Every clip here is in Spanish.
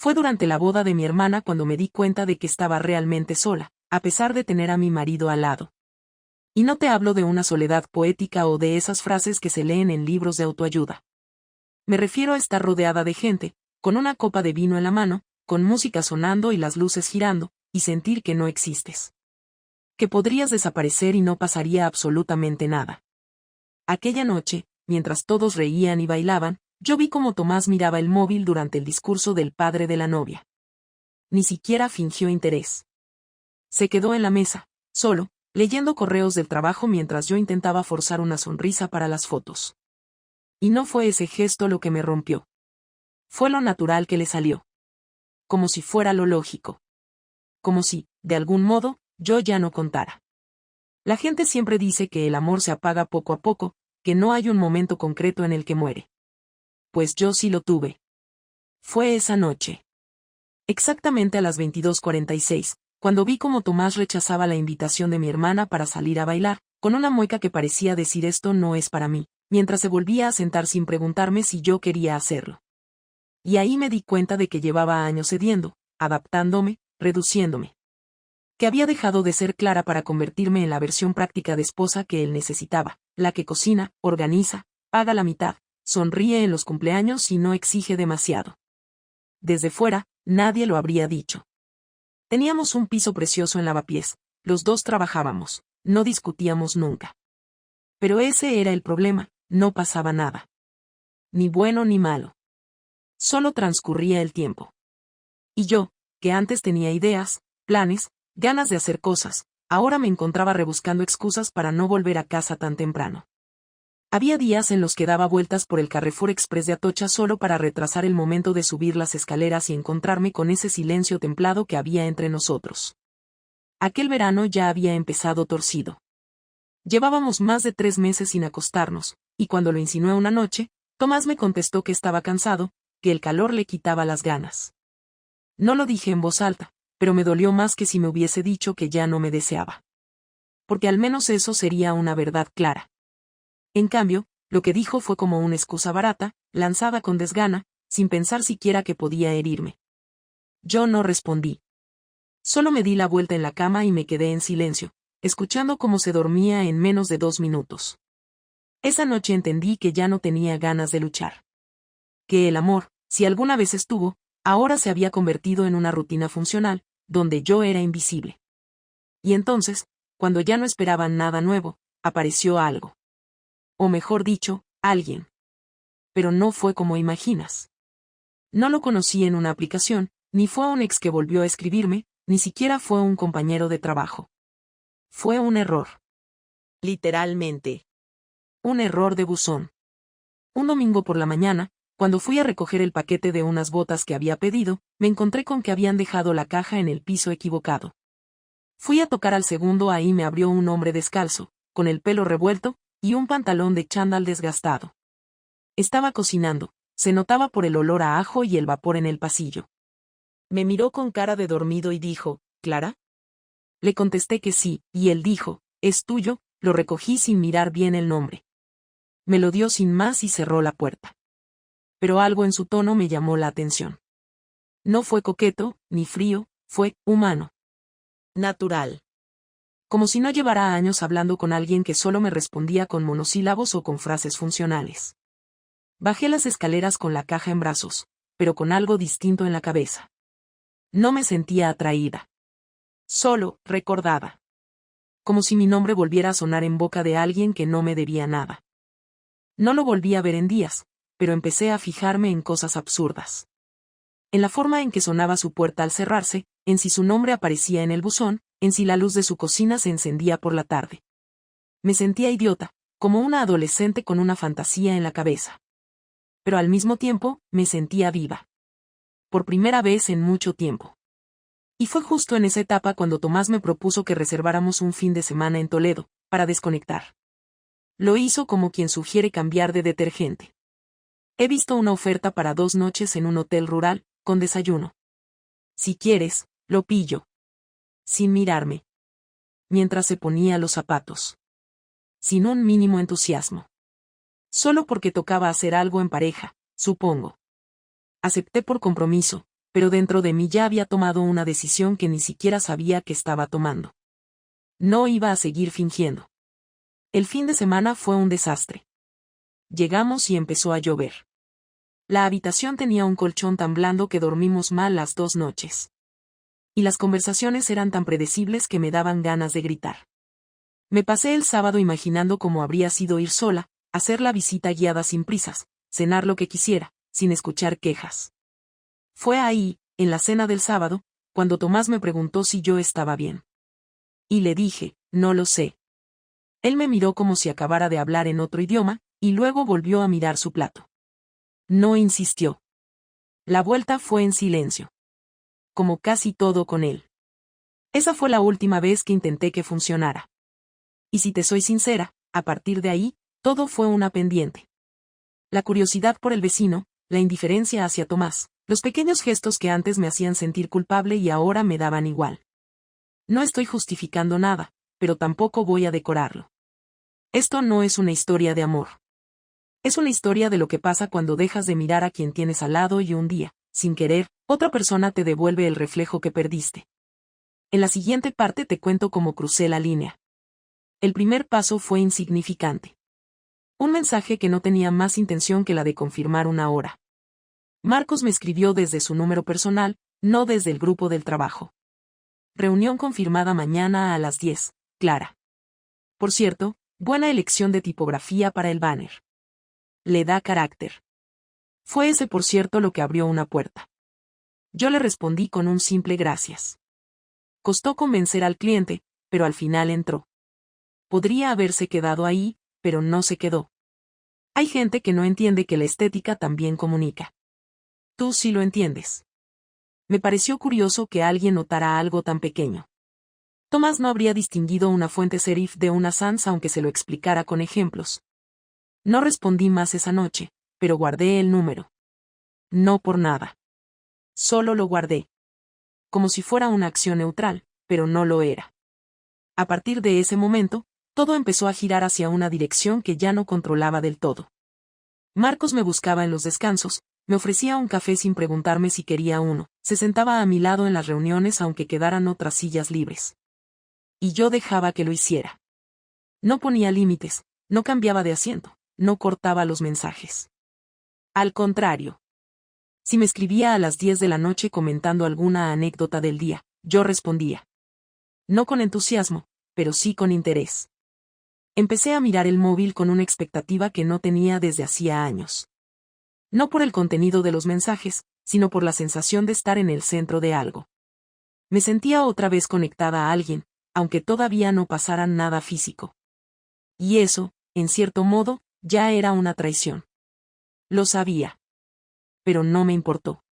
Fue durante la boda de mi hermana cuando me di cuenta de que estaba realmente sola, a pesar de tener a mi marido al lado. Y no te hablo de una soledad poética o de esas frases que se leen en libros de autoayuda. Me refiero a estar rodeada de gente, con una copa de vino en la mano, con música sonando y las luces girando, y sentir que no existes. Que podrías desaparecer y no pasaría absolutamente nada. Aquella noche, mientras todos reían y bailaban, yo vi cómo Tomás miraba el móvil durante el discurso del padre de la novia. Ni siquiera fingió interés. Se quedó en la mesa, solo, leyendo correos del trabajo mientras yo intentaba forzar una sonrisa para las fotos. Y no fue ese gesto lo que me rompió. Fue lo natural que le salió. Como si fuera lo lógico. Como si, de algún modo, yo ya no contara. La gente siempre dice que el amor se apaga poco a poco, que no hay un momento concreto en el que muere. Pues yo sí lo tuve. Fue esa noche. Exactamente a las 22:46, cuando vi cómo Tomás rechazaba la invitación de mi hermana para salir a bailar, con una mueca que parecía decir esto no es para mí, mientras se volvía a sentar sin preguntarme si yo quería hacerlo. Y ahí me di cuenta de que llevaba años cediendo, adaptándome, reduciéndome. Que había dejado de ser clara para convertirme en la versión práctica de esposa que él necesitaba, la que cocina, organiza, paga la mitad, sonríe en los cumpleaños y no exige demasiado. Desde fuera, nadie lo habría dicho. Teníamos un piso precioso en Lavapiés, los dos trabajábamos, no discutíamos nunca. Pero ese era el problema, no pasaba nada. Ni bueno ni malo. Solo transcurría el tiempo. Y yo, que antes tenía ideas, planes, ganas de hacer cosas, ahora me encontraba rebuscando excusas para no volver a casa tan temprano. Había días en los que daba vueltas por el Carrefour Express de Atocha solo para retrasar el momento de subir las escaleras y encontrarme con ese silencio templado que había entre nosotros. Aquel verano ya había empezado torcido. Llevábamos más de 3 meses sin acostarnos, y cuando lo insinué una noche, Tomás me contestó que estaba cansado, que el calor le quitaba las ganas. No lo dije en voz alta, pero me dolió más que si me hubiese dicho que ya no me deseaba. Porque al menos eso sería una verdad clara. En cambio, lo que dijo fue como una excusa barata, lanzada con desgana, sin pensar siquiera que podía herirme. Yo no respondí. Solo me di la vuelta en la cama y me quedé en silencio, escuchando cómo se dormía en menos de 2 minutos. Esa noche entendí que ya no tenía ganas de luchar. Que el amor, si alguna vez estuvo, ahora se había convertido en una rutina funcional, donde yo era invisible. Y entonces, cuando ya no esperaba nada nuevo, apareció algo. O mejor dicho, alguien. Pero no fue como imaginas. No lo conocí en una aplicación, ni fue un ex que volvió a escribirme, ni siquiera fue un compañero de trabajo. Fue un error. Literalmente. Un error de buzón. Un domingo por la mañana, cuando fui a recoger el paquete de unas botas que había pedido, me encontré con que habían dejado la caja en el piso equivocado. Fui a tocar al segundo, ahí me abrió un hombre descalzo, con el pelo revuelto, y un pantalón de chándal desgastado. Estaba cocinando, se notaba por el olor a ajo y el vapor en el pasillo. Me miró con cara de dormido y dijo, ¿Clara? Le contesté que sí, y él dijo, es tuyo, lo recogí sin mirar bien el nombre. Me lo dio sin más y cerró la puerta. Pero algo en su tono me llamó la atención. No fue coqueto, ni frío, fue humano. Natural. Como si no llevara años hablando con alguien que solo me respondía con monosílabos o con frases funcionales. Bajé las escaleras con la caja en brazos, pero con algo distinto en la cabeza. No me sentía atraída. Solo, recordada. Como si mi nombre volviera a sonar en boca de alguien que no me debía nada. No lo volví a ver en días, pero empecé a fijarme en cosas absurdas. En la forma en que sonaba su puerta al cerrarse, en si su nombre aparecía en el buzón, en si la luz de su cocina se encendía por la tarde. Me sentía idiota, como una adolescente con una fantasía en la cabeza. Pero al mismo tiempo, me sentía viva. Por primera vez en mucho tiempo. Y fue justo en esa etapa cuando Tomás me propuso que reserváramos un fin de semana en Toledo, para desconectar. Lo hizo como quien sugiere cambiar de detergente. He visto una oferta para 2 noches en un hotel rural, con desayuno. Si quieres, lo pillo. Sin mirarme. Mientras se ponía los zapatos. Sin un mínimo entusiasmo. Solo porque tocaba hacer algo en pareja, supongo. Acepté por compromiso, pero dentro de mí ya había tomado una decisión que ni siquiera sabía que estaba tomando. No iba a seguir fingiendo. El fin de semana fue un desastre. Llegamos y empezó a llover. La habitación tenía un colchón tan blando que dormimos mal las 2 noches. Y las conversaciones eran tan predecibles que me daban ganas de gritar. Me pasé el sábado imaginando cómo habría sido ir sola, hacer la visita guiada sin prisas, cenar lo que quisiera, sin escuchar quejas. Fue ahí, en la cena del sábado, cuando Tomás me preguntó si yo estaba bien. Y le dije, no lo sé. Él me miró como si acabara de hablar en otro idioma, y luego volvió a mirar su plato. No insistió. La vuelta fue en silencio. Como casi todo con él. Esa fue la última vez que intenté que funcionara. Y si te soy sincera, a partir de ahí, todo fue una pendiente. La curiosidad por el vecino, la indiferencia hacia Tomás, los pequeños gestos que antes me hacían sentir culpable y ahora me daban igual. No estoy justificando nada, pero tampoco voy a decorarlo. Esto no es una historia de amor. Es una historia de lo que pasa cuando dejas de mirar a quien tienes al lado y un día, sin querer, otra persona te devuelve el reflejo que perdiste. En la siguiente parte te cuento cómo crucé la línea. El primer paso fue insignificante. Un mensaje que no tenía más intención que la de confirmar una hora. Marcos me escribió desde su número personal, no desde el grupo del trabajo. Reunión confirmada mañana a las 10, Clara. Por cierto, buena elección de tipografía para el banner. Le da carácter. Fue ese por cierto lo que abrió una puerta. Yo le respondí con un simple gracias. Costó convencer al cliente, pero al final entró. Podría haberse quedado ahí, pero no se quedó. Hay gente que no entiende que la estética también comunica. Tú sí lo entiendes. Me pareció curioso que alguien notara algo tan pequeño. Tomás no habría distinguido una fuente serif de una sans aunque se lo explicara con ejemplos. No respondí más esa noche, pero guardé el número. No por nada. Solo lo guardé. Como si fuera una acción neutral, pero no lo era. A partir de ese momento, todo empezó a girar hacia una dirección que ya no controlaba del todo. Marcos me buscaba en los descansos, me ofrecía un café sin preguntarme si quería uno, se sentaba a mi lado en las reuniones aunque quedaran otras sillas libres. Y yo dejaba que lo hiciera. No ponía límites, no cambiaba de asiento, no cortaba los mensajes. Al contrario. Si me escribía a las 10 de la noche comentando alguna anécdota del día, yo respondía. No con entusiasmo, pero sí con interés. Empecé a mirar el móvil con una expectativa que no tenía desde hacía años. No por el contenido de los mensajes, sino por la sensación de estar en el centro de algo. Me sentía otra vez conectada a alguien, aunque todavía no pasara nada físico. Y eso, en cierto modo, ya era una traición. Lo sabía. Pero no me importó.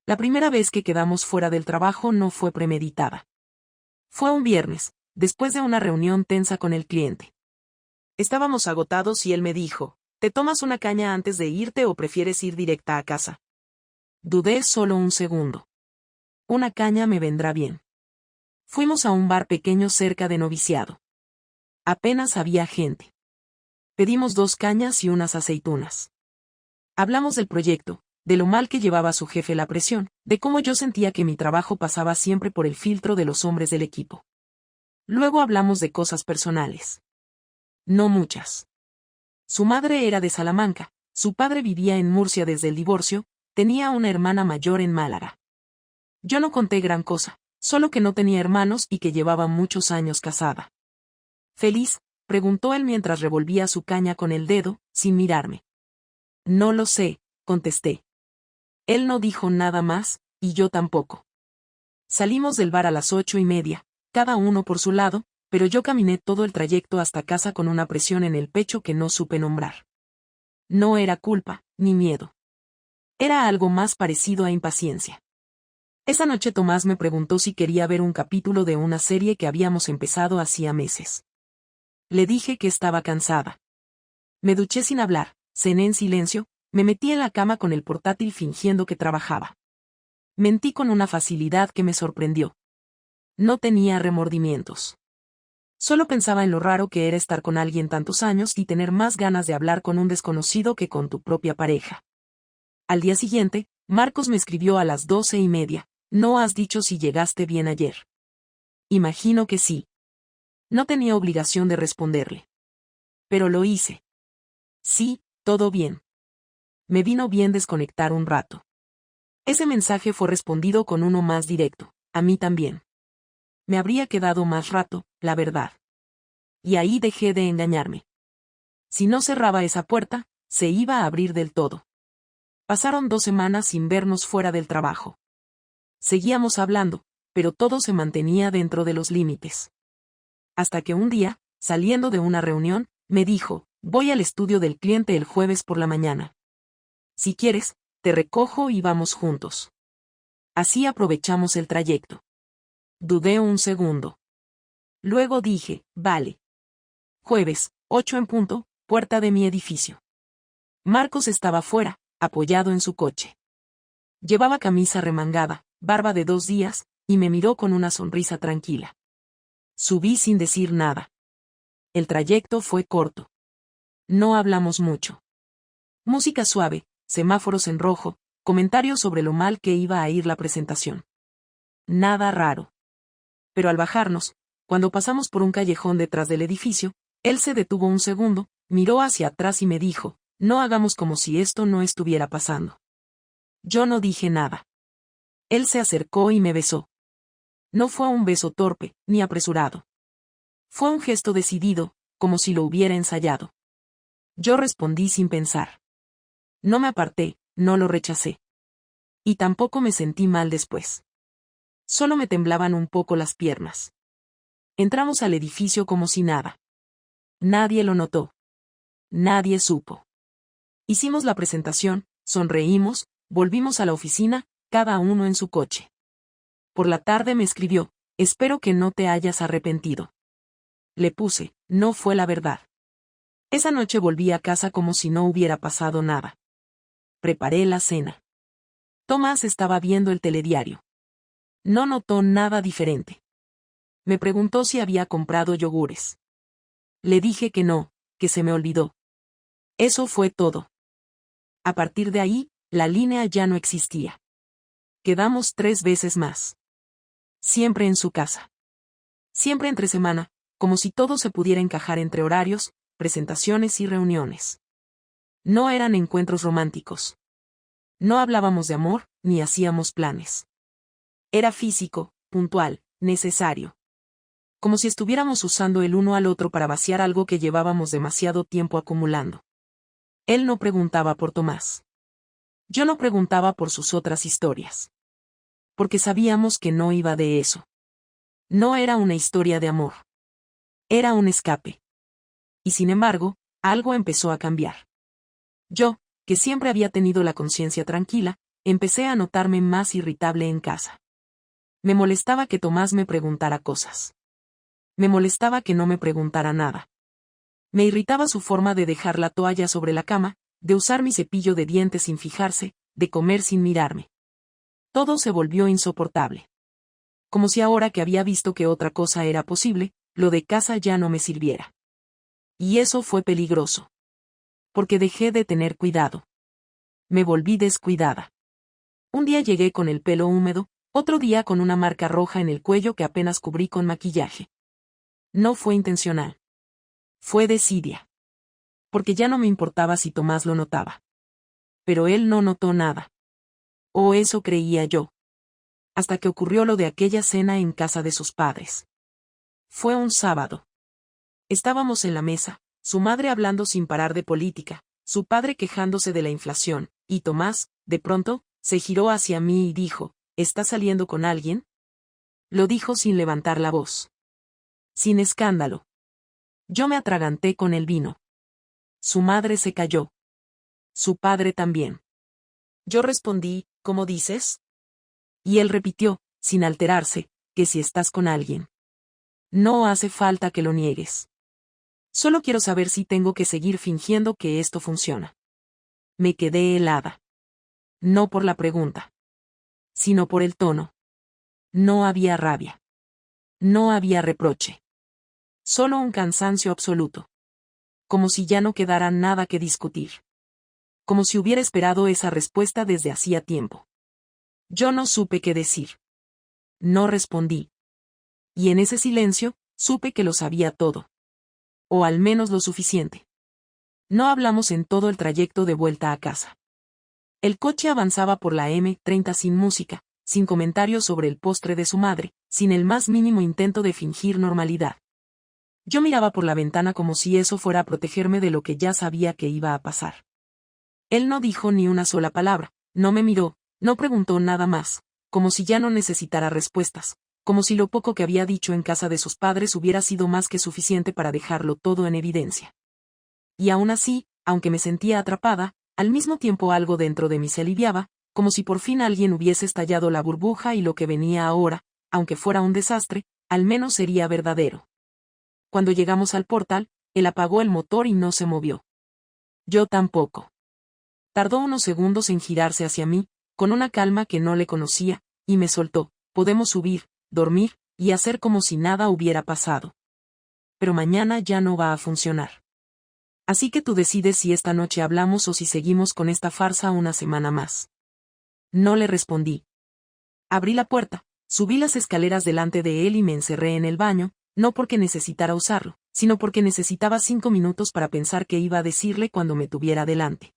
La primera vez que quedamos fuera del trabajo no fue premeditada. Fue un viernes, después de una reunión tensa con el cliente. Estábamos agotados y él me dijo, ¿te tomas una caña antes de irte o prefieres ir directa a casa? Dudé solo un segundo. Una caña me vendrá bien. Fuimos a un bar pequeño cerca de Noviciado. Apenas había gente. Pedimos 2 cañas y unas aceitunas. Hablamos del proyecto, de lo mal que llevaba su jefe la presión, de cómo yo sentía que mi trabajo pasaba siempre por el filtro de los hombres del equipo. Luego hablamos de cosas personales. No muchas. Su madre era de Salamanca, su padre vivía en Murcia desde el divorcio, tenía una hermana mayor en Málaga. Yo no conté gran cosa, solo que no tenía hermanos y que llevaba muchos años casada. ¿Feliz?, preguntó él mientras revolvía su caña con el dedo, sin mirarme. No lo sé, contesté. Él no dijo nada más, y yo tampoco. Salimos del bar a las 8:30, cada uno por su lado, pero yo caminé todo el trayecto hasta casa con una presión en el pecho que no supe nombrar. No era culpa, ni miedo. Era algo más parecido a impaciencia. Esa noche Tomás me preguntó si quería ver un capítulo de una serie que habíamos empezado hacía meses. Le dije que estaba cansada. Me duché sin hablar, cené en silencio, me metí en la cama con el portátil fingiendo que trabajaba. Mentí con una facilidad que me sorprendió. No tenía remordimientos. Solo pensaba en lo raro que era estar con alguien tantos años y tener más ganas de hablar con un desconocido que con tu propia pareja. Al día siguiente, Marcos me escribió a las 12:30. ¿No has dicho si llegaste bien ayer? Imagino que sí. No tenía obligación de responderle. Pero lo hice. Sí, todo bien. Me vino bien desconectar un rato. Ese mensaje fue respondido con uno más directo. A mí también. Me habría quedado más rato, la verdad. Y ahí dejé de engañarme. Si no cerraba esa puerta, se iba a abrir del todo. Pasaron 2 semanas sin vernos fuera del trabajo. Seguíamos hablando, pero todo se mantenía dentro de los límites. Hasta que un día, saliendo de una reunión, me dijo, voy al estudio del cliente el jueves por la mañana. Si quieres, te recojo y vamos juntos. Así aprovechamos el trayecto. Dudé un segundo. Luego dije, vale. Jueves, 8 en punto, puerta de mi edificio. Marcos estaba fuera, apoyado en su coche. Llevaba camisa remangada, barba de 2 días, y me miró con una sonrisa tranquila. Subí sin decir nada. El trayecto fue corto. No hablamos mucho. Música suave, semáforos en rojo, comentarios sobre lo mal que iba a ir la presentación. Nada raro. Pero al bajarnos, cuando pasamos por un callejón detrás del edificio, él se detuvo un segundo, miró hacia atrás y me dijo, no hagamos como si esto no estuviera pasando. Yo no dije nada. Él se acercó y me besó. No fue un beso torpe, ni apresurado. Fue un gesto decidido, como si lo hubiera ensayado. Yo respondí sin pensar. No me aparté, no lo rechacé. Y tampoco me sentí mal después. Solo me temblaban un poco las piernas. Entramos al edificio como si nada. Nadie lo notó. Nadie supo. Hicimos la presentación, sonreímos, volvimos a la oficina, cada uno en su coche. Por la tarde me escribió, espero que no te hayas arrepentido. Le puse, no fue la verdad. Esa noche volví a casa como si no hubiera pasado nada. Preparé la cena. Tomás estaba viendo el telediario. No notó nada diferente. Me preguntó si había comprado yogures. Le dije que no, que se me olvidó. Eso fue todo. A partir de ahí, la línea ya no existía. Quedamos 3 veces más. Siempre en su casa. Siempre entre semana, como si todo se pudiera encajar entre horarios, presentaciones y reuniones. No eran encuentros románticos. No hablábamos de amor, ni hacíamos planes. Era físico, puntual, necesario. Como si estuviéramos usando el uno al otro para vaciar algo que llevábamos demasiado tiempo acumulando. Él no preguntaba por Tomás. Yo no preguntaba por sus otras historias. Porque sabíamos que no iba de eso. No era una historia de amor. Era un escape. Y sin embargo, algo empezó a cambiar. Yo, que siempre había tenido la conciencia tranquila, empecé a notarme más irritable en casa. Me molestaba que Tomás me preguntara cosas. Me molestaba que no me preguntara nada. Me irritaba su forma de dejar la toalla sobre la cama, de usar mi cepillo de dientes sin fijarse, de comer sin mirarme. Todo se volvió insoportable. Como si ahora que había visto que otra cosa era posible, lo de casa ya no me sirviera. Y eso fue peligroso. Porque dejé de tener cuidado. Me volví descuidada. Un día llegué con el pelo húmedo, otro día con una marca roja en el cuello que apenas cubrí con maquillaje. No fue intencional. Fue desidia. Porque ya no me importaba si Tomás lo notaba. Pero él no notó nada. O eso creía yo. Hasta que ocurrió lo de aquella cena en casa de sus padres. Fue un sábado. Estábamos en la mesa, su madre hablando sin parar de política, su padre quejándose de la inflación, y Tomás, de pronto, se giró hacia mí y dijo, ¿estás saliendo con alguien? Lo dijo sin levantar la voz. Sin escándalo. Yo me atraganté con el vino. Su madre se calló. Su padre también. Yo respondí, ¿cómo dices? Y él repitió, sin alterarse, que si estás con alguien. No hace falta que lo niegues. Solo quiero saber si tengo que seguir fingiendo que esto funciona. Me quedé helada. No por la pregunta. Sino por el tono. No había rabia. No había reproche. Solo un cansancio absoluto. Como si ya no quedara nada que discutir. como si hubiera esperado esa respuesta desde hacía tiempo. Yo no supe qué decir. No respondí. Y en ese silencio, supe que lo sabía todo. O al menos lo suficiente. No hablamos en todo el trayecto de vuelta a casa. El coche avanzaba por la M30 sin música, sin comentarios sobre el postre de su madre, sin el más mínimo intento de fingir normalidad. Yo miraba por la ventana como si eso fuera a protegerme de lo que ya sabía que iba a pasar. Él no dijo ni una sola palabra, no me miró, no preguntó nada más, como si ya no necesitara respuestas, como si lo poco que había dicho en casa de sus padres hubiera sido más que suficiente para dejarlo todo en evidencia. Y aún así, aunque me sentía atrapada, al mismo tiempo algo dentro de mí se aliviaba, como si por fin alguien hubiese estallado la burbuja y lo que venía ahora, aunque fuera un desastre, al menos sería verdadero. Cuando llegamos al portal, él apagó el motor y no se movió. Yo tampoco. Tardó unos segundos en girarse hacia mí, con una calma que no le conocía, y me soltó: podemos subir, dormir, y hacer como si nada hubiera pasado. Pero mañana ya no va a funcionar. Así que tú decides si esta noche hablamos o si seguimos con esta farsa una semana más. No le respondí. Abrí la puerta, subí las escaleras delante de él y me encerré en el baño, no porque necesitara usarlo, sino porque necesitaba 5 minutos para pensar qué iba a decirle cuando me tuviera delante.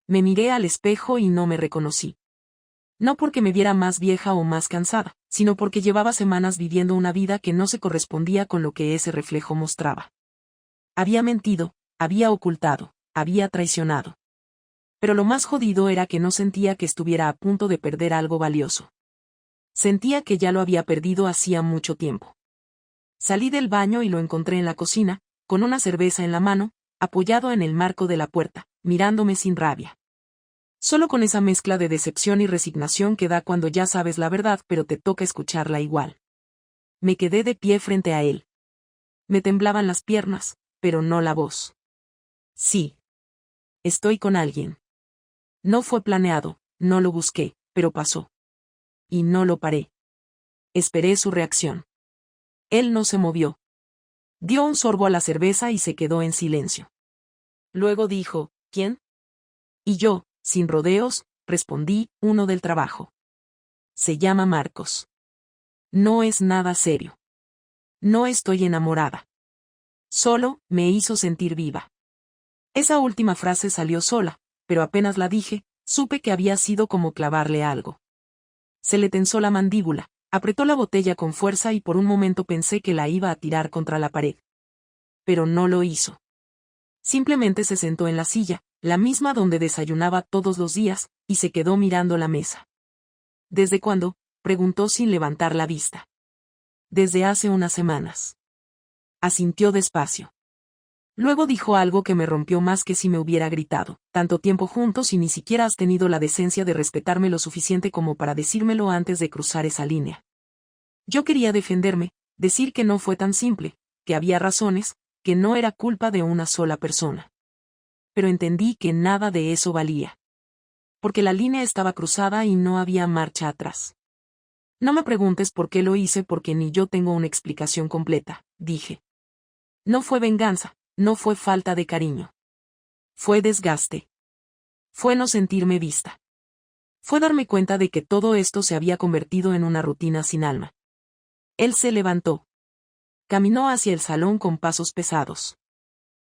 Me miré al espejo y no me reconocí. No porque me viera más vieja o más cansada, sino porque llevaba semanas viviendo una vida que no se correspondía con lo que ese reflejo mostraba. Había mentido, había ocultado, había traicionado. Pero lo más jodido era que no sentía que estuviera a punto de perder algo valioso. Sentía que ya lo había perdido hacía mucho tiempo. Salí del baño y lo encontré en la cocina, con una cerveza en la mano, apoyado en el marco de la puerta, mirándome sin rabia. Solo con esa mezcla de decepción y resignación que da cuando ya sabes la verdad pero te toca escucharla igual. Me quedé de pie frente a él. Me temblaban las piernas, pero no la voz. Sí. Estoy con alguien. No fue planeado, no lo busqué, pero pasó. Y no lo paré. Esperé su reacción. Él no se movió. Dio un sorbo a la cerveza y se quedó en silencio. Luego dijo: ¿quién? Y yo, sin rodeos, respondí: uno del trabajo. Se llama Marcos. No es nada serio. No estoy enamorada. Solo, me hizo sentir viva. Esa última frase salió sola, pero apenas la dije, supe que había sido como clavarle algo. Se le tensó la mandíbula, apretó la botella con fuerza y por un momento pensé que la iba a tirar contra la pared. Pero no lo hizo. Simplemente se sentó en la silla, la misma donde desayunaba todos los días, y se quedó mirando la mesa. ¿Desde cuándo?, preguntó sin levantar la vista. Desde hace unas semanas. Asintió despacio. Luego dijo algo que me rompió más que si me hubiera gritado: tanto tiempo juntos y ni siquiera has tenido la decencia de respetarme lo suficiente como para decírmelo antes de cruzar esa línea. Yo quería defenderme, decir que no fue tan simple, que había razones, que no era culpa de una sola persona. Pero entendí que nada de eso valía. Porque la línea estaba cruzada y no había marcha atrás. No me preguntes por qué lo hice porque ni yo tengo una explicación completa, dije. No fue venganza, no fue falta de cariño. Fue desgaste. Fue no sentirme vista. Fue darme cuenta de que todo esto se había convertido en una rutina sin alma. Él se levantó. Caminó hacia el salón con pasos pesados.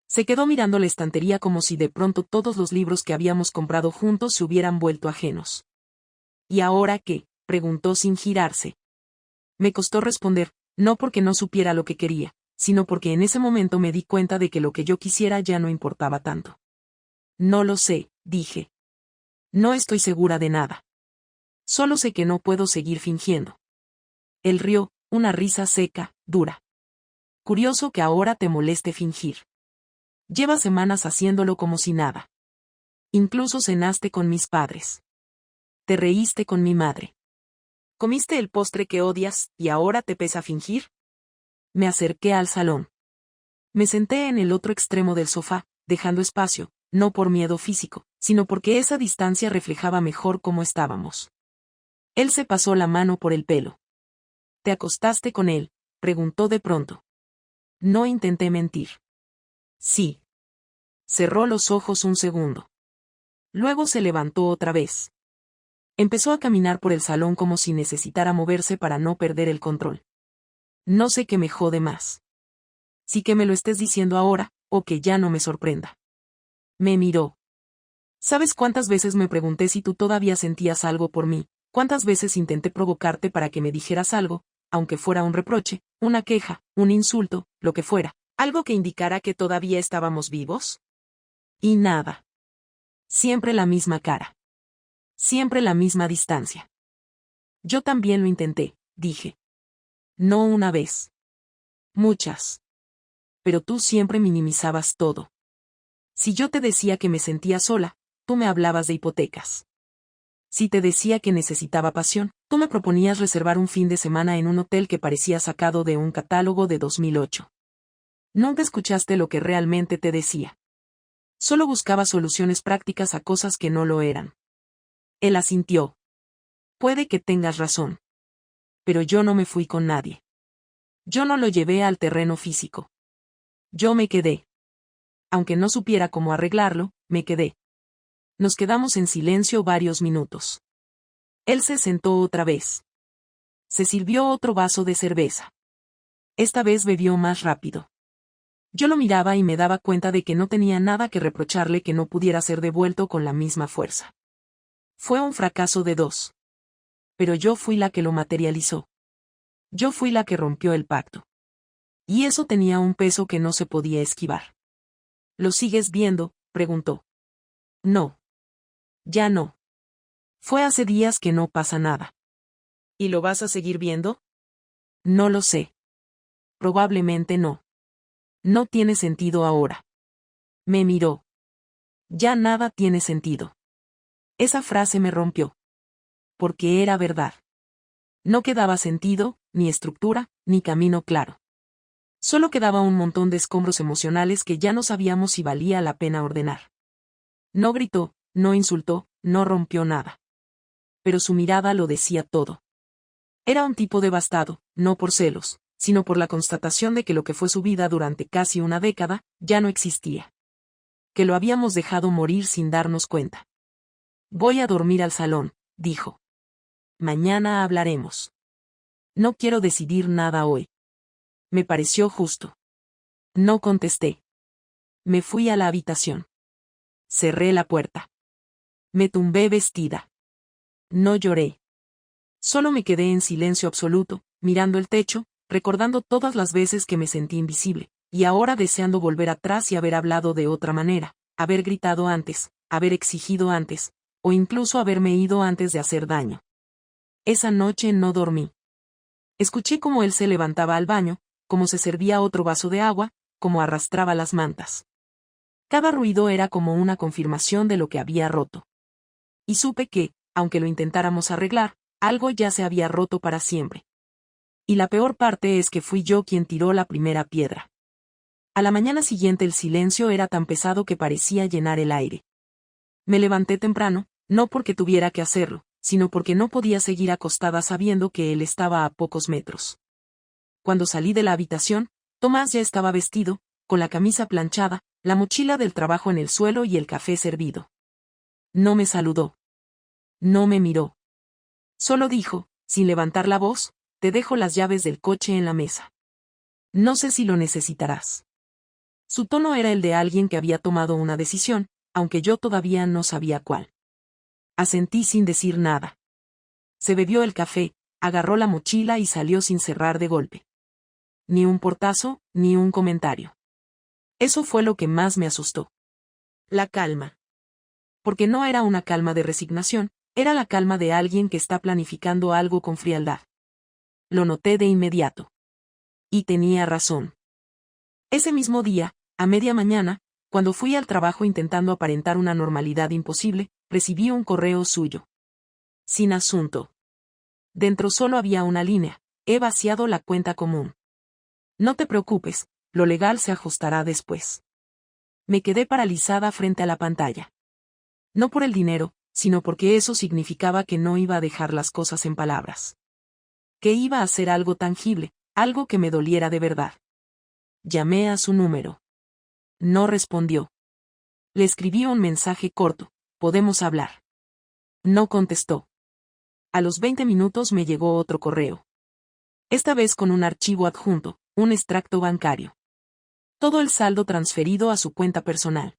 Se quedó mirando la estantería como si de pronto todos los libros que habíamos comprado juntos se hubieran vuelto ajenos. ¿Y ahora qué?, preguntó sin girarse. Me costó responder, no porque no supiera lo que quería, sino porque en ese momento me di cuenta de que lo que yo quisiera ya no importaba tanto. No lo sé, dije. No estoy segura de nada. Solo sé que no puedo seguir fingiendo. Él rió, una risa seca, dura. Curioso que ahora te moleste fingir. Llevas semanas haciéndolo como si nada. Incluso cenaste con mis padres. Te reíste con mi madre. Comiste el postre que odias, ¿y ahora te pesa fingir? Me acerqué al salón. Me senté en el otro extremo del sofá, dejando espacio, no por miedo físico, sino porque esa distancia reflejaba mejor cómo estábamos. Él se pasó la mano por el pelo. ¿Te acostaste con él?, preguntó de pronto. No intenté mentir. Sí. Cerró los ojos un segundo. Luego se levantó otra vez. Empezó a caminar por el salón como si necesitara moverse para no perder el control. No sé qué me jode más. Sí que me lo estés diciendo ahora, o que ya no me sorprenda. Me miró. ¿Sabes cuántas veces me pregunté si tú todavía sentías algo por mí? ¿Cuántas veces intenté provocarte para que me dijeras algo, aunque fuera un reproche, una queja, un insulto, lo que fuera? ¿Algo que indicara que todavía estábamos vivos? Y nada. Siempre la misma cara. Siempre la misma distancia. Yo también lo intenté, dije. No una vez. Muchas. Pero tú siempre minimizabas todo. Si yo te decía que me sentía sola, tú me hablabas de hipotecas. Si te decía que necesitaba pasión, tú me proponías reservar un fin de semana en un hotel que parecía sacado de un catálogo de 2008. Nunca escuchaste lo que realmente te decía. Solo buscaba soluciones prácticas a cosas que no lo eran. Él asintió. Puede que tengas razón. Pero yo no me fui con nadie. Yo no lo llevé al terreno físico. Yo me quedé. Aunque no supiera cómo arreglarlo, me quedé. Nos quedamos en silencio varios minutos. Él se sentó otra vez. Se sirvió otro vaso de cerveza. Esta vez bebió más rápido. Yo lo miraba y me daba cuenta de que no tenía nada que reprocharle que no pudiera ser devuelto con la misma fuerza. Fue un fracaso de dos. Pero yo fui la que lo materializó. Yo fui la que rompió el pacto. Y eso tenía un peso que no se podía esquivar. ¿Lo sigues viendo?, preguntó. No. Ya no. Fue hace días que no pasa nada. ¿Y lo vas a seguir viendo? No lo sé. Probablemente no. No tiene sentido ahora. Me miró. Ya nada tiene sentido. Esa frase me rompió. Porque era verdad. No quedaba sentido, ni estructura, ni camino claro. Solo quedaba un montón de escombros emocionales que ya no sabíamos si valía la pena ordenar. No gritó, no insultó, no rompió nada. Pero su mirada lo decía todo. Era un tipo devastado, no por celos, sino por la constatación de que lo que fue su vida durante casi una década, ya no existía. Que lo habíamos dejado morir sin darnos cuenta. Voy a dormir al salón, dijo. Mañana hablaremos. No quiero decidir nada hoy. Me pareció justo. No contesté. Me fui a la habitación. Cerré la puerta. Me tumbé vestida. No lloré. Solo me quedé en silencio absoluto, mirando el techo, recordando todas las veces que me sentí invisible, y ahora deseando volver atrás y haber hablado de otra manera, haber gritado antes, haber exigido antes, o incluso haberme ido antes de hacer daño. Esa noche no dormí. Escuché cómo él se levantaba al baño, cómo se servía otro vaso de agua, cómo arrastraba las mantas. Cada ruido era como una confirmación de lo que había roto. Y supe que, aunque lo intentáramos arreglar, algo ya se había roto para siempre. Y la peor parte es que fui yo quien tiró la primera piedra. A la mañana siguiente el silencio era tan pesado que parecía llenar el aire. Me levanté temprano, no porque tuviera que hacerlo, sino porque no podía seguir acostada sabiendo que él estaba a pocos metros. Cuando salí de la habitación, Tomás ya estaba vestido, con la camisa planchada, la mochila del trabajo en el suelo y el café servido. No me saludó. No me miró. Solo dijo, sin levantar la voz, te dejo las llaves del coche en la mesa. No sé si lo necesitarás. Su tono era el de alguien que había tomado una decisión, aunque yo todavía no sabía cuál. Asentí sin decir nada. Se bebió el café, agarró la mochila y salió sin cerrar de golpe. Ni un portazo, ni un comentario. Eso fue lo que más me asustó. La calma. Porque no era una calma de resignación, era la calma de alguien que está planificando algo con frialdad. Lo noté de inmediato. Y tenía razón. Ese mismo día, a media mañana, cuando fui al trabajo intentando aparentar una normalidad imposible, recibí un correo suyo. Sin asunto. Dentro solo había una línea: he vaciado la cuenta común. No te preocupes, lo legal se ajustará después. Me quedé paralizada frente a la pantalla. No por el dinero, sino porque eso significaba que no iba a dejar las cosas en palabras. Que iba a hacer algo tangible, algo que me doliera de verdad. Llamé a su número. No respondió. Le escribí un mensaje corto: ¿podemos hablar? No contestó. A los 20 minutos me llegó otro correo. Esta vez con un archivo adjunto, un extracto bancario. Todo el saldo transferido a su cuenta personal.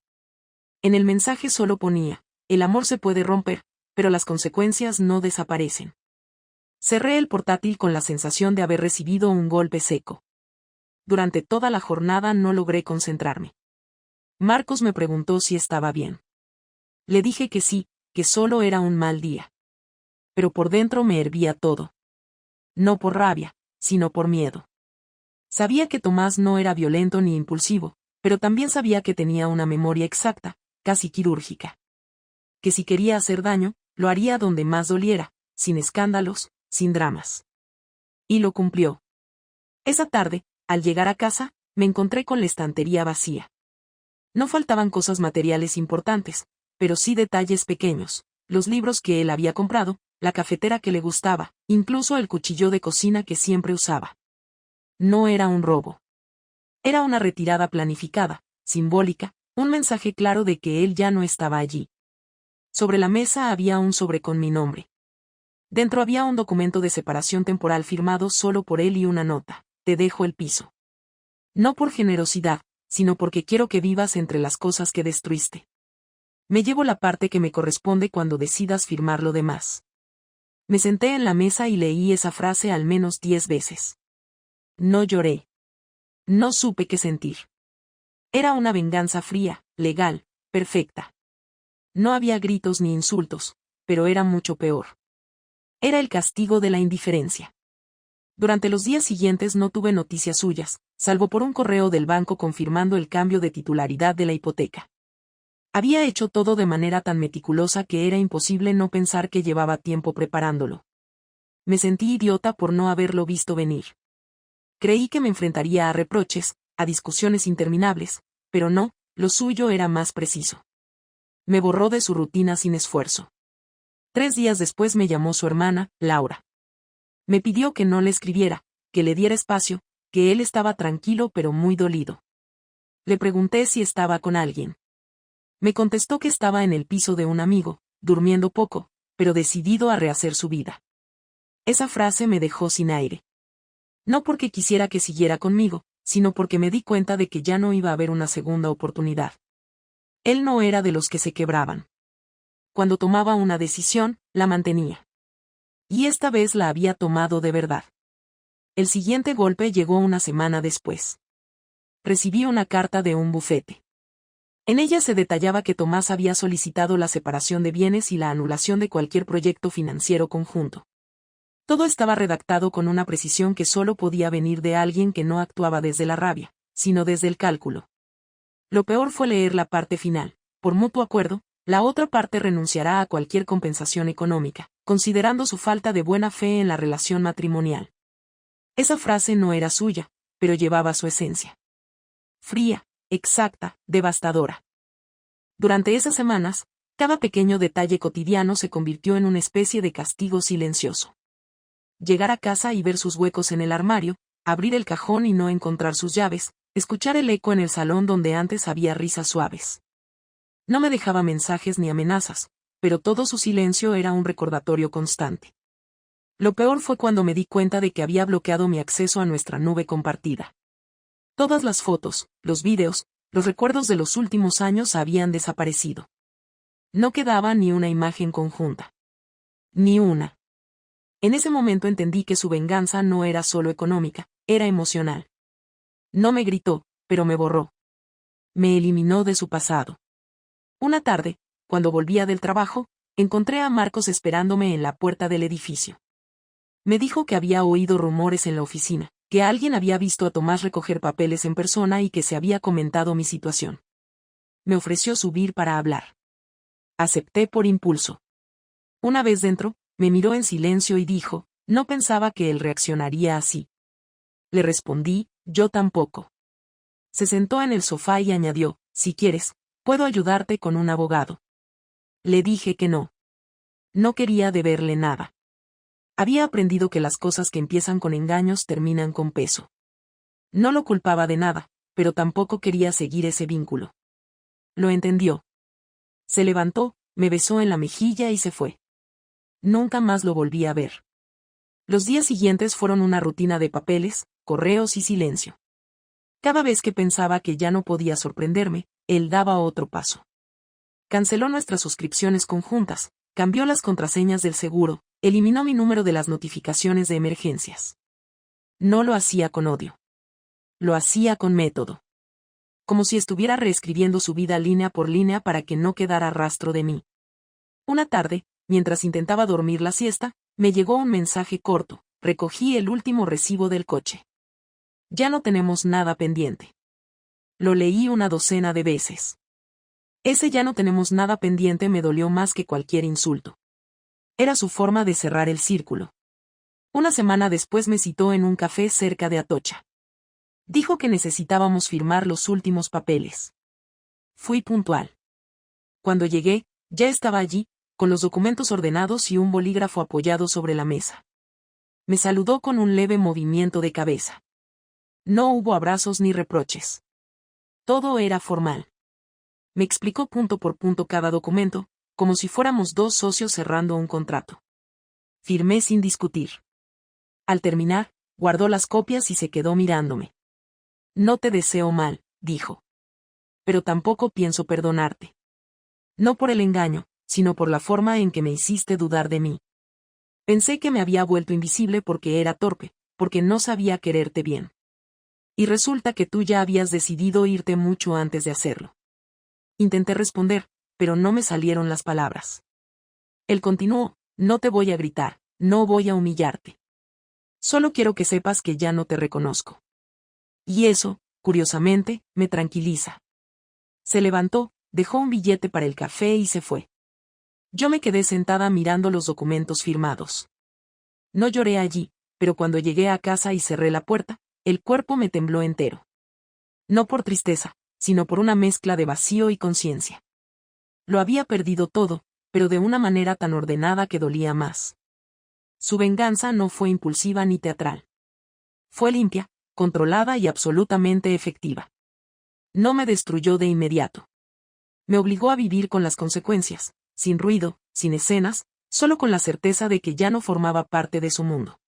En el mensaje solo ponía, el amor se puede romper, pero las consecuencias no desaparecen. Cerré el portátil con la sensación de haber recibido un golpe seco. Durante toda la jornada no logré concentrarme. Marcos me preguntó si estaba bien. Le dije que sí, que solo era un mal día. Pero por dentro me hervía todo. No por rabia, sino por miedo. Sabía que Tomás no era violento ni impulsivo, pero también sabía que tenía una memoria exacta, casi quirúrgica. Que si quería hacer daño, lo haría donde más doliera, sin escándalos, sin dramas. Y lo cumplió. Esa tarde, al llegar a casa, me encontré con la estantería vacía. No faltaban cosas materiales importantes, pero sí detalles pequeños, los libros que él había comprado, la cafetera que le gustaba, incluso el cuchillo de cocina que siempre usaba. No era un robo. Era una retirada planificada, simbólica, un mensaje claro de que él ya no estaba allí. Sobre la mesa había un sobre con mi nombre. Dentro había un documento de separación temporal firmado solo por él y una nota: te dejo el piso. No por generosidad, sino porque quiero que vivas entre las cosas que destruiste. Me llevo la parte que me corresponde cuando decidas firmar lo demás. Me senté en la mesa y leí esa frase al menos 10 veces. No lloré. No supe qué sentir. Era una venganza fría, legal, perfecta. No había gritos ni insultos, pero era mucho peor. Era el castigo de la indiferencia. Durante los días siguientes no tuve noticias suyas, salvo por un correo del banco confirmando el cambio de titularidad de la hipoteca. Había hecho todo de manera tan meticulosa que era imposible no pensar que llevaba tiempo preparándolo. Me sentí idiota por no haberlo visto venir. Creí que me enfrentaría a reproches, a discusiones interminables, pero no, lo suyo era más preciso. Me borró de su rutina sin esfuerzo. 3 días después me llamó su hermana, Laura. Me pidió que no le escribiera, que le diera espacio, que él estaba tranquilo pero muy dolido. Le pregunté si estaba con alguien. Me contestó que estaba en el piso de un amigo, durmiendo poco, pero decidido a rehacer su vida. Esa frase me dejó sin aire. No porque quisiera que siguiera conmigo, sino porque me di cuenta de que ya no iba a haber una segunda oportunidad. Él no era de los que se quebraban. Cuando tomaba una decisión, la mantenía. Y esta vez la había tomado de verdad. El siguiente golpe llegó una semana después. Recibí una carta de un bufete. En ella se detallaba que Tomás había solicitado la separación de bienes y la anulación de cualquier proyecto financiero conjunto. Todo estaba redactado con una precisión que solo podía venir de alguien que no actuaba desde la rabia, sino desde el cálculo. Lo peor fue leer la parte final. Por mutuo acuerdo, la otra parte renunciará a cualquier compensación económica, considerando su falta de buena fe en la relación matrimonial. Esa frase no era suya, pero llevaba su esencia. Fría, exacta, devastadora. Durante esas semanas, cada pequeño detalle cotidiano se convirtió en una especie de castigo silencioso. Llegar a casa y ver sus huecos en el armario, abrir el cajón y no encontrar sus llaves, escuchar el eco en el salón donde antes había risas suaves. No me dejaba mensajes ni amenazas, pero todo su silencio era un recordatorio constante. Lo peor fue cuando me di cuenta de que había bloqueado mi acceso a nuestra nube compartida. Todas las fotos, los vídeos, los recuerdos de los últimos años habían desaparecido. No quedaba ni una imagen conjunta. Ni una. En ese momento entendí que su venganza no era solo económica, era emocional. No me gritó, pero me borró. Me eliminó de su pasado. Una tarde, cuando volvía del trabajo, encontré a Marcos esperándome en la puerta del edificio. Me dijo que había oído rumores en la oficina, que alguien había visto a Tomás recoger papeles en persona y que se había comentado mi situación. Me ofreció subir para hablar. Acepté por impulso. Una vez dentro, me miró en silencio y dijo, no pensaba que él reaccionaría así. Le respondí, yo tampoco. Se sentó en el sofá y añadió, si quieres, puedo ayudarte con un abogado. Le dije que no. No quería deberle nada. Había aprendido que las cosas que empiezan con engaños terminan con peso. No lo culpaba de nada, pero tampoco quería seguir ese vínculo. Lo entendió. Se levantó, me besó en la mejilla y se fue. Nunca más lo volví a ver. Los días siguientes fueron una rutina de papeles, correos y silencio. Cada vez que pensaba que ya no podía sorprenderme, él daba otro paso. Canceló nuestras suscripciones conjuntas, cambió las contraseñas del seguro, eliminó mi número de las notificaciones de emergencias. No lo hacía con odio. Lo hacía con método. Como si estuviera reescribiendo su vida línea por línea para que no quedara rastro de mí. Una tarde, mientras intentaba dormir la siesta, me llegó un mensaje corto: recogí el último recibo del coche. Ya no tenemos nada pendiente. Lo leí una docena de veces. Ese "ya no tenemos nada pendiente" me dolió más que cualquier insulto. Era su forma de cerrar el círculo. Una semana después me citó en un café cerca de Atocha. Dijo que necesitábamos firmar los últimos papeles. Fui puntual. Cuando llegué, ya estaba allí, con los documentos ordenados y un bolígrafo apoyado sobre la mesa. Me saludó con un leve movimiento de cabeza. No hubo abrazos ni reproches. Todo era formal. Me explicó punto por punto cada documento, como si fuéramos dos socios cerrando un contrato. Firmé sin discutir. Al terminar, guardó las copias y se quedó mirándome. No te deseo mal, dijo. Pero tampoco pienso perdonarte. No por el engaño, sino por la forma en que me hiciste dudar de mí. Pensé que me había vuelto invisible porque era torpe, porque no sabía quererte bien. Y resulta que tú ya habías decidido irte mucho antes de hacerlo. Intenté responder, pero no me salieron las palabras. Él continuó: no te voy a gritar, no voy a humillarte. Solo quiero que sepas que ya no te reconozco. Y eso, curiosamente, me tranquiliza. Se levantó, dejó un billete para el café y se fue. Yo me quedé sentada mirando los documentos firmados. No lloré allí, pero cuando llegué a casa y cerré la puerta, el cuerpo me tembló entero. No por tristeza, sino por una mezcla de vacío y conciencia. Lo había perdido todo, pero de una manera tan ordenada que dolía más. Su venganza no fue impulsiva ni teatral. Fue limpia, controlada y absolutamente efectiva. No me destruyó de inmediato. Me obligó a vivir con las consecuencias, sin ruido, sin escenas, solo con la certeza de que ya no formaba parte de su mundo.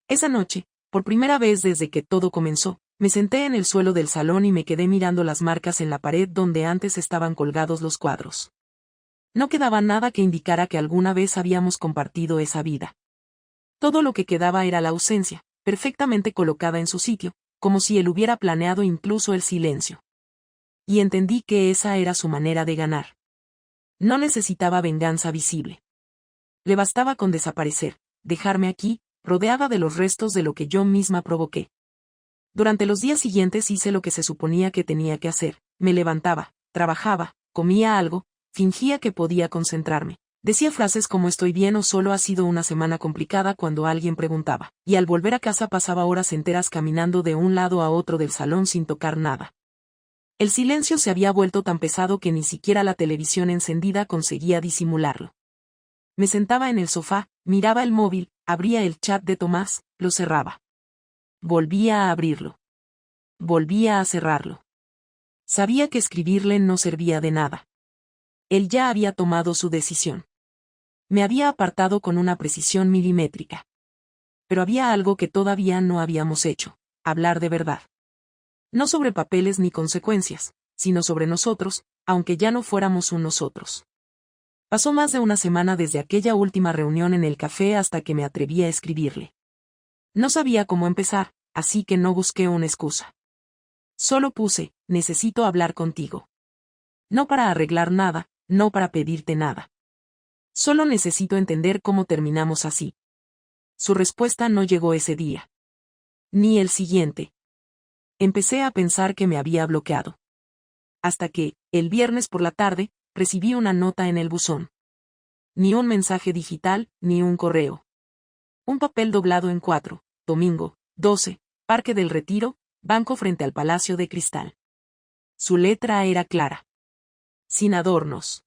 Esa noche, por primera vez desde que todo comenzó, me senté en el suelo del salón y me quedé mirando las marcas en la pared donde antes estaban colgados los cuadros. No quedaba nada que indicara que alguna vez habíamos compartido esa vida. Todo lo que quedaba era la ausencia, perfectamente colocada en su sitio, como si él hubiera planeado incluso el silencio. Y entendí que esa era su manera de ganar. No necesitaba venganza visible. Le bastaba con desaparecer, dejarme aquí, rodeada de los restos de lo que yo misma provoqué. Durante los días siguientes hice lo que se suponía que tenía que hacer: me levantaba, trabajaba, comía algo, fingía que podía concentrarme. Decía frases como "estoy bien" o "solo ha sido una semana complicada" cuando alguien preguntaba, y al volver a casa pasaba horas enteras caminando de un lado a otro del salón sin tocar nada. El silencio se había vuelto tan pesado que ni siquiera la televisión encendida conseguía disimularlo. Me sentaba en el sofá, miraba el móvil, abría el chat de Tomás, lo cerraba. Volvía a abrirlo. Volvía a cerrarlo. Sabía que escribirle no servía de nada. Él ya había tomado su decisión. Me había apartado con una precisión milimétrica. Pero había algo que todavía no habíamos hecho: hablar de verdad. No sobre papeles ni consecuencias, sino sobre nosotros, aunque ya no fuéramos un nosotros. Pasó más de una semana desde aquella última reunión en el café hasta que me atreví a escribirle. No sabía cómo empezar, así que no busqué una excusa. Solo puse: necesito hablar contigo. No para arreglar nada, no para pedirte nada. Solo necesito entender cómo terminamos así. Su respuesta no llegó ese día. Ni el siguiente. Empecé a pensar que me había bloqueado. Hasta que, el viernes por la tarde, recibí una nota en el buzón. Ni un mensaje digital, ni un correo. Un papel doblado en 4, domingo, 12, Parque del Retiro, banco frente al Palacio de Cristal. Su letra era clara. Sin adornos.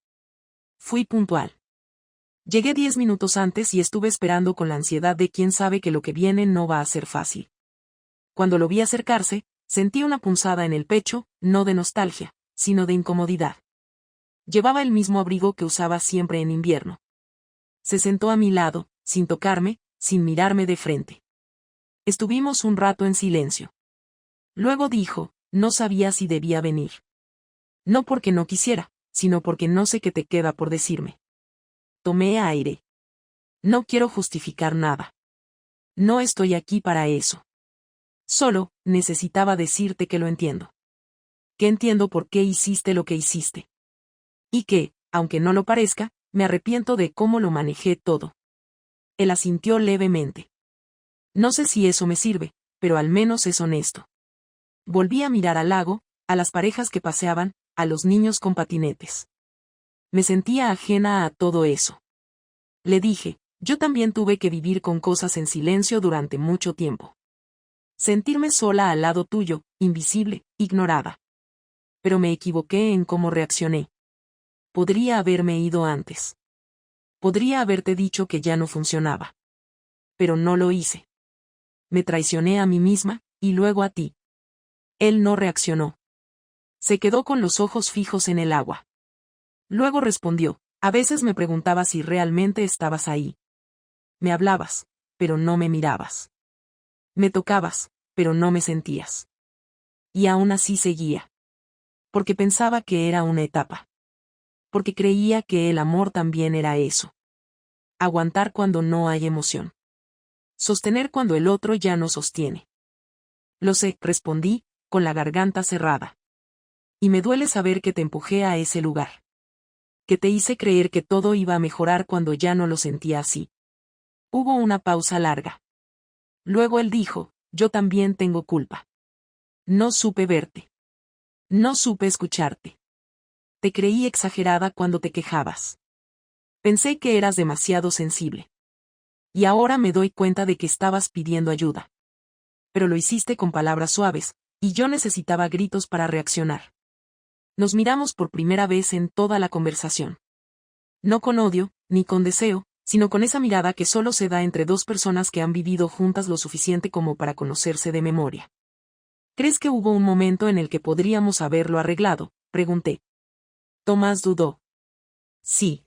Fui puntual. Llegué 10 minutos antes y estuve esperando con la ansiedad de quien sabe que lo que viene no va a ser fácil. Cuando lo vi acercarse, sentí una punzada en el pecho, no de nostalgia, sino de incomodidad. Llevaba el mismo abrigo que usaba siempre en invierno. Se sentó a mi lado, sin tocarme, sin mirarme de frente. Estuvimos un rato en silencio. Luego dijo, no sabía si debía venir. No porque no quisiera, sino porque no sé qué te queda por decirme. Tomé aire. No quiero justificar nada. No estoy aquí para eso. Solo, necesitaba decirte que lo entiendo. Que entiendo por qué hiciste lo que hiciste. Y que, aunque no lo parezca, me arrepiento de cómo lo manejé todo. Él asintió levemente. No sé si eso me sirve, pero al menos es honesto. Volví a mirar al lago, a las parejas que paseaban, a los niños con patinetes. Me sentía ajena a todo eso. Le dije, yo también tuve que vivir con cosas en silencio durante mucho tiempo. Sentirme sola al lado tuyo, invisible, ignorada. Pero me equivoqué en cómo reaccioné. Podría haberme ido antes. Podría haberte dicho que ya no funcionaba. Pero no lo hice. Me traicioné a mí misma, y luego a ti. Él no reaccionó. Se quedó con los ojos fijos en el agua. Luego respondió, a veces me preguntaba si realmente estabas ahí. Me hablabas, pero no me mirabas. Me tocabas, pero no me sentías. Y aún así seguía. Porque pensaba que era una etapa. Porque creía que el amor también era eso. Aguantar cuando no hay emoción. Sostener cuando el otro ya no sostiene. Lo sé, respondí, con la garganta cerrada. Y me duele saber que te empujé a ese lugar. Que te hice creer que todo iba a mejorar cuando ya no lo sentía así. Hubo una pausa larga. Luego él dijo, yo también tengo culpa. No supe verte. No supe escucharte. Te creí exagerada cuando te quejabas. Pensé que eras demasiado sensible. Y ahora me doy cuenta de que estabas pidiendo ayuda. Pero lo hiciste con palabras suaves, y yo necesitaba gritos para reaccionar. Nos miramos por primera vez en toda la conversación. No con odio, ni con deseo, sino con esa mirada que solo se da entre dos personas que han vivido juntas lo suficiente como para conocerse de memoria. ¿Crees que hubo un momento en el que podríamos haberlo arreglado?, pregunté. Tomás dudó. Sí.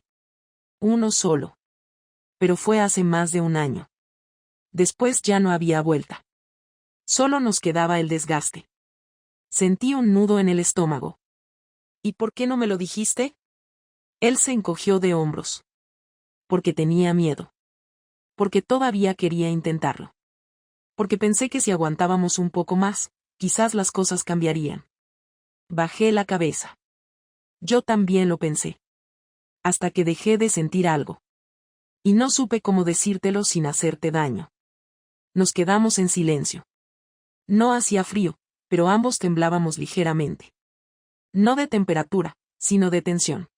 Uno solo. Pero fue hace más de un año. Después ya no había vuelta. Solo nos quedaba el desgaste. Sentí un nudo en el estómago. ¿Y por qué no me lo dijiste? Él se encogió de hombros. Porque tenía miedo. Porque todavía quería intentarlo. Porque pensé que si aguantábamos un poco más, quizás las cosas cambiarían. Bajé la cabeza. Yo también lo pensé. Hasta que dejé de sentir algo. Y no supe cómo decírtelo sin hacerte daño. Nos quedamos en silencio. No hacía frío, pero ambos temblábamos ligeramente. No de temperatura, sino de tensión.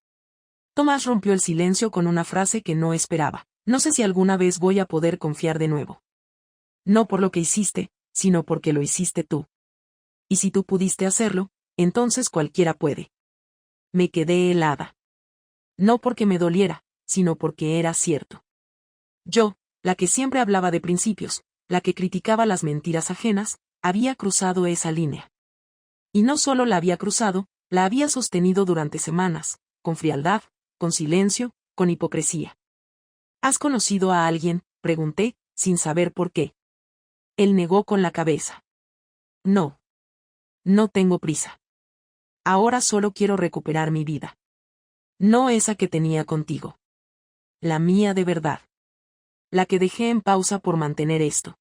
Tomás rompió el silencio con una frase que no esperaba. No sé si alguna vez voy a poder confiar de nuevo. No por lo que hiciste, sino porque lo hiciste tú. Y si tú pudiste hacerlo, entonces cualquiera puede. Me quedé helada. No porque me doliera, sino porque era cierto. Yo, la que siempre hablaba de principios, la que criticaba las mentiras ajenas, había cruzado esa línea. Y no solo la había cruzado, la había sostenido durante semanas, con frialdad, con silencio, con hipocresía. ¿Has conocido a alguien?, pregunté, sin saber por qué. Él negó con la cabeza. No. No tengo prisa. Ahora solo quiero recuperar mi vida. No esa que tenía contigo. La mía de verdad. La que dejé en pausa por mantener esto.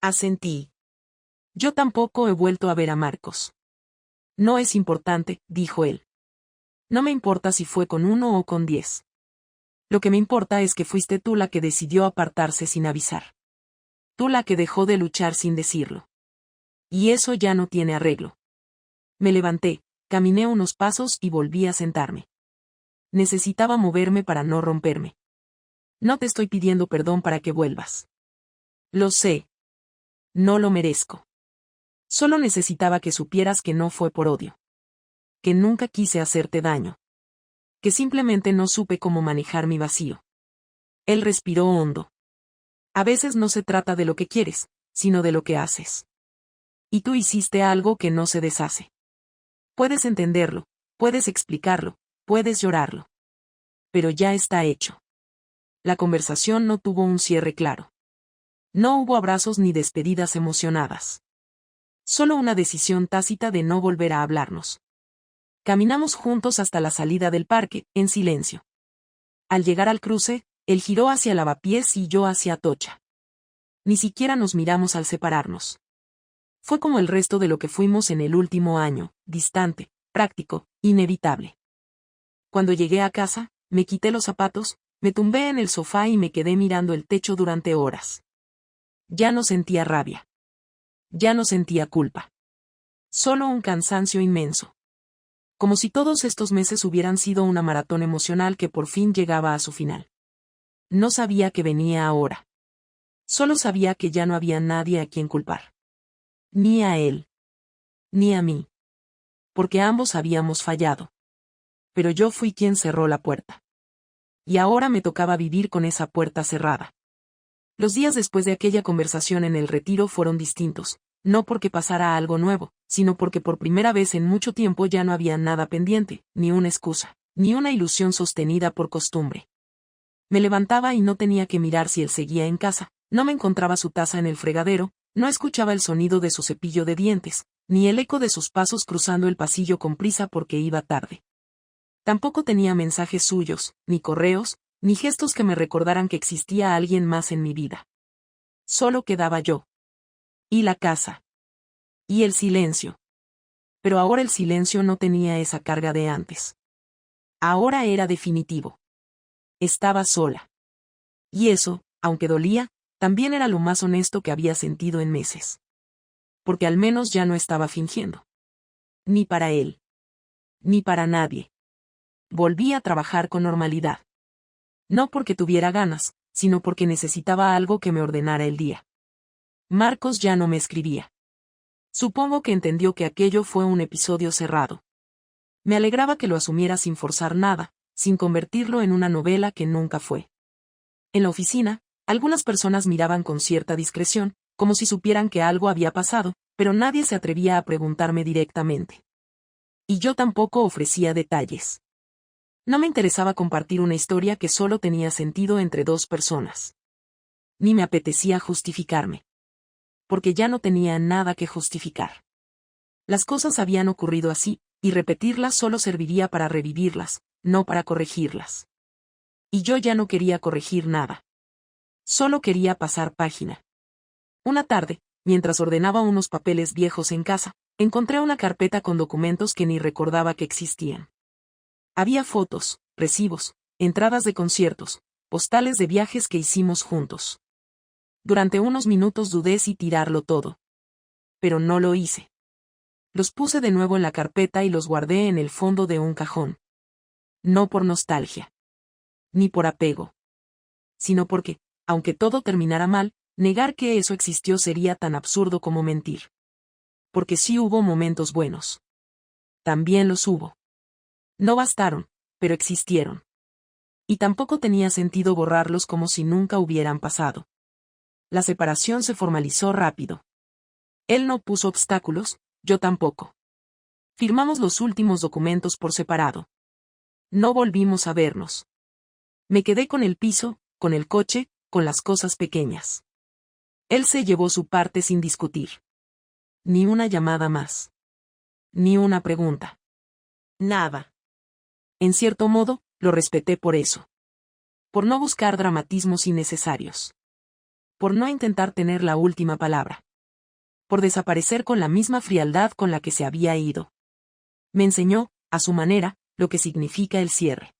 Asentí. Yo tampoco he vuelto a ver a Marcos. No es importante, dijo él. No me importa si fue con 1 o con 10. Lo que me importa es que fuiste tú la que decidió apartarse sin avisar. Tú la que dejó de luchar sin decirlo. Y eso ya no tiene arreglo. Me levanté, caminé unos pasos y volví a sentarme. Necesitaba moverme para no romperme. No te estoy pidiendo perdón para que vuelvas. Lo sé. No lo merezco. Solo necesitaba que supieras que no fue por odio. Que nunca quise hacerte daño. Que simplemente no supe cómo manejar mi vacío. Él respiró hondo. A veces no se trata de lo que quieres, sino de lo que haces. Y tú hiciste algo que no se deshace. Puedes entenderlo, puedes explicarlo, Puedes llorarlo. Pero ya está hecho. La conversación no tuvo un cierre claro. No hubo abrazos ni despedidas emocionadas. Solo una decisión tácita de no volver a hablarnos. Caminamos juntos hasta la salida del parque, en silencio. Al llegar al cruce, él giró hacia Lavapiés y yo hacia Atocha. Ni siquiera nos miramos al separarnos. Fue como el resto de lo que fuimos en el último año, distante, práctico, inevitable. Cuando llegué a casa, me quité los zapatos, me tumbé en el sofá y me quedé mirando el techo durante horas. Ya no sentía rabia. Ya no sentía culpa. Solo un cansancio inmenso. Como si todos estos meses hubieran sido una maratón emocional que por fin llegaba a su final. No sabía que venía ahora. Solo sabía que ya no había nadie a quien culpar. Ni a él. Ni a mí. Porque ambos habíamos fallado. Pero yo fui quien cerró la puerta. Y ahora me tocaba vivir con esa puerta cerrada. Los días después de aquella conversación en el retiro fueron distintos, no porque pasara algo nuevo, sino porque por primera vez en mucho tiempo ya no había nada pendiente, ni una excusa, ni una ilusión sostenida por costumbre. Me levantaba y no tenía que mirar si él seguía en casa, no me encontraba su taza en el fregadero, no escuchaba el sonido de su cepillo de dientes, ni el eco de sus pasos cruzando el pasillo con prisa porque iba tarde. Tampoco tenía mensajes suyos, ni correos, ni gestos que me recordaran que existía alguien más en mi vida. Solo quedaba yo. Y la casa. Y el silencio. Pero ahora el silencio no tenía esa carga de antes. Ahora era definitivo. Estaba sola. Y eso, aunque dolía, también era lo más honesto que había sentido en meses. Porque al menos ya no estaba fingiendo. Ni para él. Ni para nadie. Volví a trabajar con normalidad. No porque tuviera ganas, sino porque necesitaba algo que me ordenara el día. Marcos ya no me escribía. Supongo que entendió que aquello fue un episodio cerrado. Me alegraba que lo asumiera sin forzar nada, sin convertirlo en una novela que nunca fue. En la oficina, algunas personas miraban con cierta discreción, como si supieran que algo había pasado, pero nadie se atrevía a preguntarme directamente. Y yo tampoco ofrecía detalles. No me interesaba compartir una historia que solo tenía sentido entre dos personas. Ni me apetecía justificarme. Porque ya no tenía nada que justificar. Las cosas habían ocurrido así, y repetirlas solo serviría para revivirlas, no para corregirlas. Y yo ya no quería corregir nada. Solo quería pasar página. Una tarde, mientras ordenaba unos papeles viejos en casa, encontré una carpeta con documentos que ni recordaba que existían. Había fotos, recibos, entradas de conciertos, postales de viajes que hicimos juntos. Durante unos minutos dudé si tirarlo todo. Pero no lo hice. Los puse de nuevo en la carpeta y los guardé en el fondo de un cajón. No por nostalgia. Ni por apego. Sino porque, aunque todo terminara mal, negar que eso existió sería tan absurdo como mentir. Porque sí hubo momentos buenos. También los hubo. No bastaron, pero existieron. Y tampoco tenía sentido borrarlos como si nunca hubieran pasado. La separación se formalizó rápido. Él no puso obstáculos, yo tampoco. Firmamos los últimos documentos por separado. No volvimos a vernos. Me quedé con el piso, con el coche, con las cosas pequeñas. Él se llevó su parte sin discutir. Ni una llamada más. Ni una pregunta. Nada. En cierto modo, lo respeté por eso. Por no buscar dramatismos innecesarios. Por no intentar tener la última palabra. Por desaparecer con la misma frialdad con la que se había ido. Me enseñó, a su manera, lo que significa el cierre.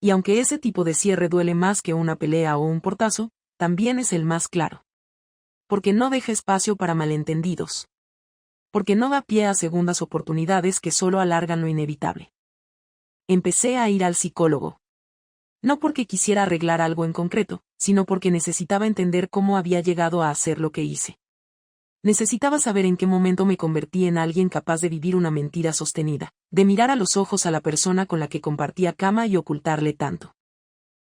Y aunque ese tipo de cierre duele más que una pelea o un portazo, también es el más claro. Porque no deja espacio para malentendidos. Porque no da pie a segundas oportunidades que solo alargan lo inevitable. Empecé a ir al psicólogo. No porque quisiera arreglar algo en concreto, sino porque necesitaba entender cómo había llegado a hacer lo que hice. Necesitaba saber en qué momento me convertí en alguien capaz de vivir una mentira sostenida, de mirar a los ojos a la persona con la que compartía cama y ocultarle tanto.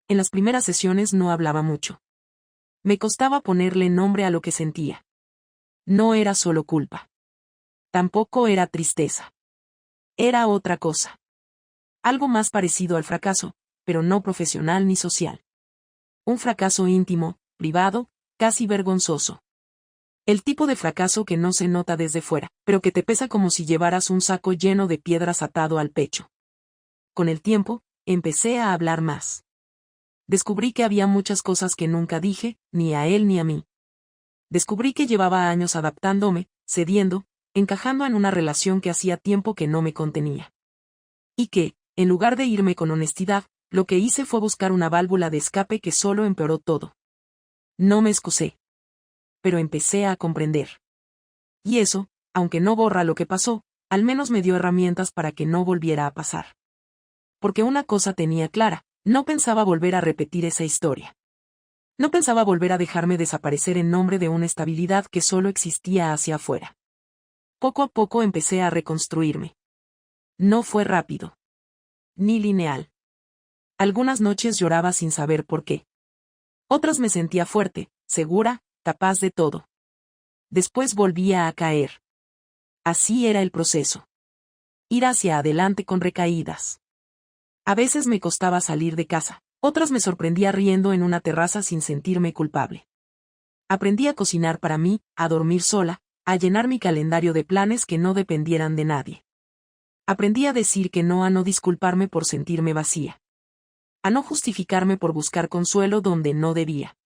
En las primeras sesiones no hablaba mucho. Me costaba ponerle nombre a lo que sentía. No era solo culpa. Tampoco era tristeza. Era otra cosa. Algo más parecido al fracaso, pero no profesional ni social. Un fracaso íntimo, privado, casi vergonzoso. El tipo de fracaso que no se nota desde fuera, pero que te pesa como si llevaras un saco lleno de piedras atado al pecho. Con el tiempo, empecé a hablar más. Descubrí que había muchas cosas que nunca dije, ni a él ni a mí. Descubrí que llevaba años adaptándome, cediendo, encajando en una relación que hacía tiempo que no me contenía. Y que, en lugar de irme con honestidad, lo que hice fue buscar una válvula de escape que solo empeoró todo. No me excusé. Pero empecé a comprender. Y eso, aunque no borra lo que pasó, al menos me dio herramientas para que no volviera a pasar. Porque una cosa tenía clara, no pensaba volver a repetir esa historia. No pensaba volver a dejarme desaparecer en nombre de una estabilidad que solo existía hacia afuera. Poco a poco empecé a reconstruirme. No fue rápido. Ni lineal. Algunas noches lloraba sin saber por qué. Otras me sentía fuerte, segura, capaz de todo. Después volvía a caer. Así era el proceso. Ir hacia adelante con recaídas. A veces me costaba salir de casa, otras me sorprendía riendo en una terraza sin sentirme culpable. Aprendí a cocinar para mí, a dormir sola, a llenar mi calendario de planes que no dependieran de nadie. Aprendí a decir que no, a no disculparme por sentirme vacía. A no justificarme por buscar consuelo donde no debía.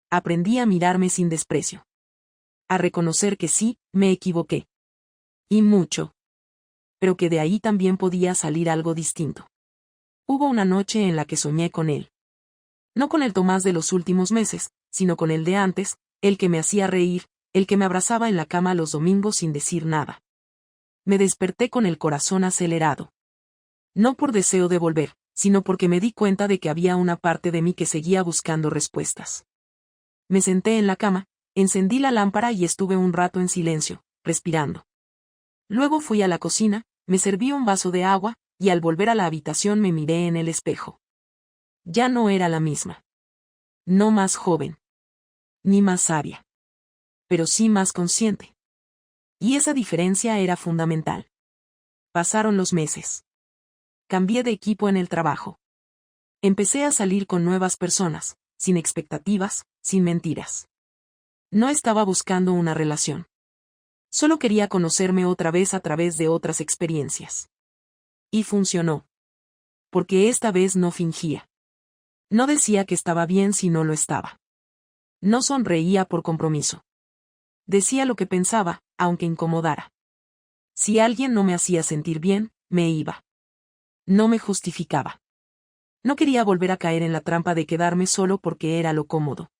Aprendí a mirarme sin desprecio. A reconocer que sí, me equivoqué. Y mucho. Pero que de ahí también podía salir algo distinto. Hubo una noche en la que soñé con él. No con el Tomás de los últimos meses, sino con el de antes, el que me hacía reír, el que me abrazaba en la cama los domingos sin decir nada. Me desperté con el corazón acelerado. No por deseo de volver, sino porque me di cuenta de que había una parte de mí que seguía buscando respuestas. Me senté en la cama, encendí la lámpara y estuve un rato en silencio, respirando. Luego fui a la cocina, me serví un vaso de agua, y al volver a la habitación me miré en el espejo. Ya no era la misma. No más joven. Ni más sabia. Pero sí más consciente. Y esa diferencia era fundamental. Pasaron los meses. Cambié de equipo en el trabajo. Empecé a salir con nuevas personas, sin expectativas, sin mentiras. No estaba buscando una relación. Solo quería conocerme otra vez a través de otras experiencias. Y funcionó. Porque esta vez no fingía. No decía que estaba bien si no lo estaba. No sonreía por compromiso. Decía lo que pensaba, aunque incomodara. Si alguien no me hacía sentir bien, me iba. No me justificaba. No quería volver a caer en la trampa de quedarme solo porque era lo cómodo.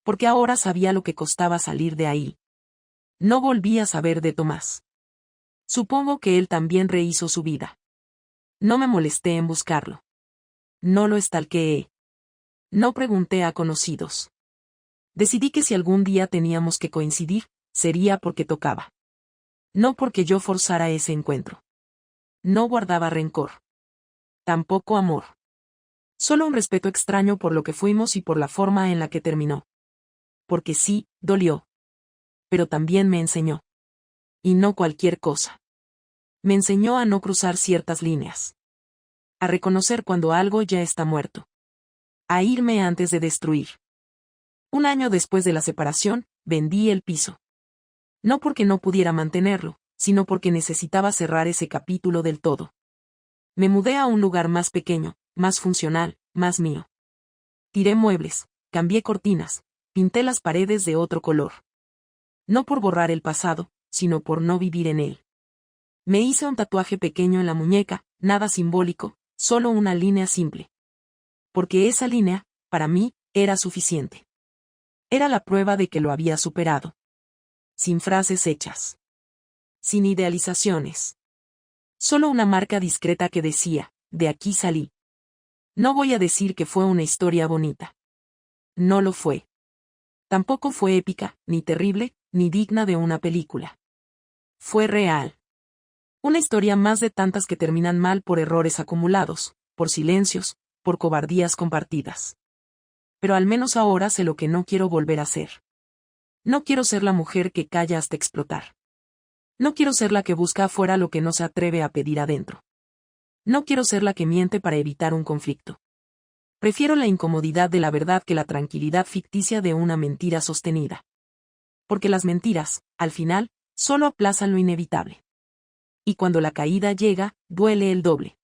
Porque ahora sabía lo que costaba salir de ahí. No volví a saber de Tomás. Supongo que él también rehizo su vida. No me molesté en buscarlo. No lo stalkeé. No pregunté a conocidos. Decidí que si algún día teníamos que coincidir, sería porque tocaba. No porque yo forzara ese encuentro. No guardaba rencor. Tampoco amor. Solo un respeto extraño por lo que fuimos y por la forma en la que terminó. Porque sí, dolió. Pero también me enseñó. Y no cualquier cosa. Me enseñó a no cruzar ciertas líneas. A reconocer cuando algo ya está muerto. A irme antes de destruir. Un año después de la separación, vendí el piso. No porque no pudiera mantenerlo, sino porque necesitaba cerrar ese capítulo del todo. Me mudé a un lugar más pequeño, más funcional, más mío. Tiré muebles, cambié cortinas, pinté las paredes de otro color. No por borrar el pasado, sino por no vivir en él. Me hice un tatuaje pequeño en la muñeca, nada simbólico, solo una línea simple. Porque esa línea, para mí, era suficiente. Era la prueba de que lo había superado. Sin frases hechas. Sin idealizaciones. Solo una marca discreta que decía, de aquí salí. No voy a decir que fue una historia bonita. No lo fue. Tampoco fue épica, ni terrible, ni digna de una película. Fue real. Una historia más de tantas que terminan mal por errores acumulados, por silencios, por cobardías compartidas. Pero al menos ahora sé lo que no quiero volver a ser. No quiero ser la mujer que calla hasta explotar. No quiero ser la que busca afuera lo que no se atreve a pedir adentro. No quiero ser la que miente para evitar un conflicto. Prefiero la incomodidad de la verdad que la tranquilidad ficticia de una mentira sostenida. Porque las mentiras, al final, solo aplazan lo inevitable. Y cuando la caída llega, duele el doble.